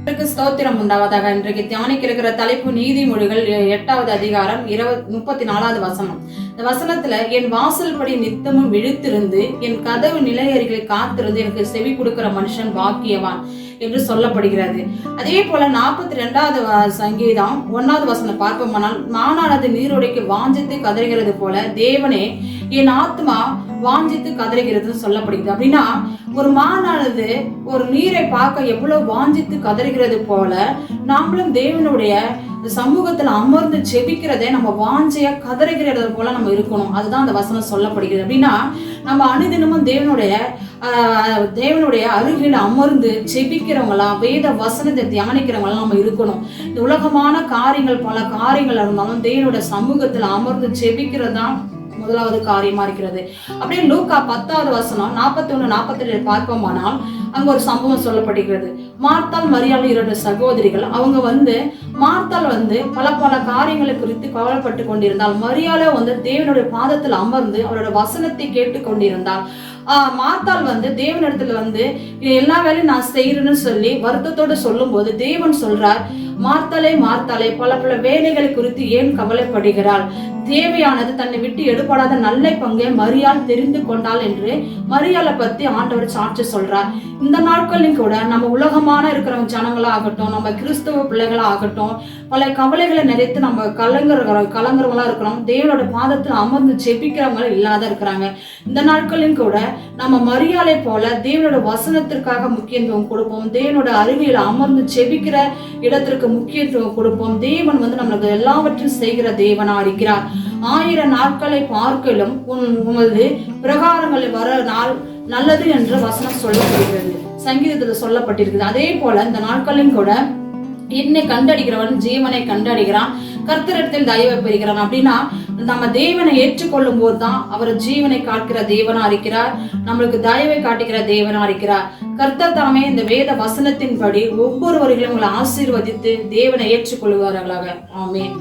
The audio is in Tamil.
ஸ்தோத்திரம் உண்டாவதாக. இன்றைக்கு தியானிக்க இருக்கிற தலைப்பு நீதிமொழிகள் 8வது அதிகாரம் 34வது வசனம். இந்த வசனத்துல, என் வாசல் படி நித்தமும் விழித்திருந்து என் கதவு நிலையறிகளை காத்திருந்து எனக்கு செவி கொடுக்கிற மனுஷன் பாக்கியவான் என்று சொல்லப்படுகிறது. அதே போல 42வது சங்கீதம் 1வது வசனம் பார்ப்போமானால், மானானது நீரோடைக்கு வாஞ்சித்து கதறுகிறது போல தேவனே என் ஆத்மா வாஞ்சித்து கதறுகிறதுன்னு சொல்லப்படுகிறது. அப்படின்னா ஒரு மானானது ஒரு நீரை பார்க்க எவ்வளவு வாஞ்சித்து கதறுகிறது போல நாமளும் தேவனுடைய சமூகத்துல அமர்ந்து செபிக்கிறதே நம்ம வாஞ்சையா கதறுகிறது போல நம்ம இருக்கணும். அதுதான் அந்த வசனம் சொல்லப்படுகிறது. அப்படின்னா நம்ம அனுதினமும் தேவனுடைய அருகில் அமர்ந்து செபிக்கிறவங்களா, வேத வசனத்தை தியானிக்கிறவங்களா நம்ம இருக்கணும். இந்த உலகமான காரியங்கள் பல காரியங்கள் இருந்தாலும் தேவனுடைய சமூகத்துல அமர்ந்து செபிக்கிறது தான் முதலாவது காரியமா இருக்கிறது. அப்படியே லூக்கா 10வது வசனம் 41-42 பார்ப்போமானால் அங்க ஒரு சம்பவம் சொல்லப்படுகிறது. மார்த்தாள் மரியாள் 2 சகோதரிகள். அவங்க மார்த்தாள் பல காரியங்களை குறித்து கவலைப்பட்டு கொண்டிருந்தாள். மரியாளை தேவனுடைய பாதத்தில் அமர்ந்து அவரோட வசனத்தை கேட்டு கொண்டிருந்தாள். மார்த்தாள் தேவனிடத்துல எல்லா வேலையும் நான் செய்யறேன்னு சொல்லி வருத்தத்தோடு சொல்லும் போது தேவன் சொல்றார், மார்த்தாளே மார்த்தாளே, பல வேலைகளை குறித்து ஏன் கவலைப்படுகிறாள்? தேவையானது தன்னை விட்டு எடுபடாத நல்ல பங்கை மரியாள் தெரிந்து கொண்டாள் என்று மரியாளை பத்தி ஆண்டவர் சாட்சி சொல்றார். இந்த நாட்களையும் கூட நம்ம உலகமான இருக்கிற ஜனங்களா ஆகட்டும், நம்ம கிறிஸ்தவ பிள்ளைகளா ஆகட்டும், பல கவலைகளை நிறைத்து நம்ம கலங்குறவங்களா இருக்கிறோம். தேவனோட பாதத்தில் அமர்ந்து ஜெபிக்கிறவங்க இல்லாத இருக்கிறாங்க. இந்த நாட்களையும் கூட நம்ம மரியாளை போல தேவனோட வசனத்திற்காக முக்கியத்துவம் கொடுப்போம். தேவனோட அருவியில் அமர்ந்து ஜெபிக்கிற இடத்திற்கு முக்கியத்துவம் கொடுப்போம். தேவன் நம்மளுக்கு எல்லாவற்றையும் செய்கிற தேவனா இருக்கிறார். 1000 நாட்களை பார்க்கலும் உமது பிரகாரங்களில் வர நாள் நல்லது என்று வசனம் சொல்லப்படுகிறது, சங்கீதத்துல சொல்லப்பட்டிருக்குது. அதே போல இந்த நாட்களிலும் கூட என்னை கண்டடிக்கிறவன் ஜீவனை கண்டடிக்கிறான், கர்த்தரிடத்தில் தயவை பெறுகிறான். அப்படின்னா நம்ம தேவனை ஏற்றுக்கொள்ளும் போதுதான் அவர் ஜீவனை காட்டுகிற தேவனா இருக்கிறார், நம்மளுக்கு தயவை காட்டுகிற தேவனா இருக்கிறார். கர்த்தர் தாமே இந்த வேத வசனத்தின்படி ஒவ்வொருவர்களையும் உங்களை ஆசீர்வதித்து தேவனை ஏற்றுக்கொள்வார்களாக. ஆமென்.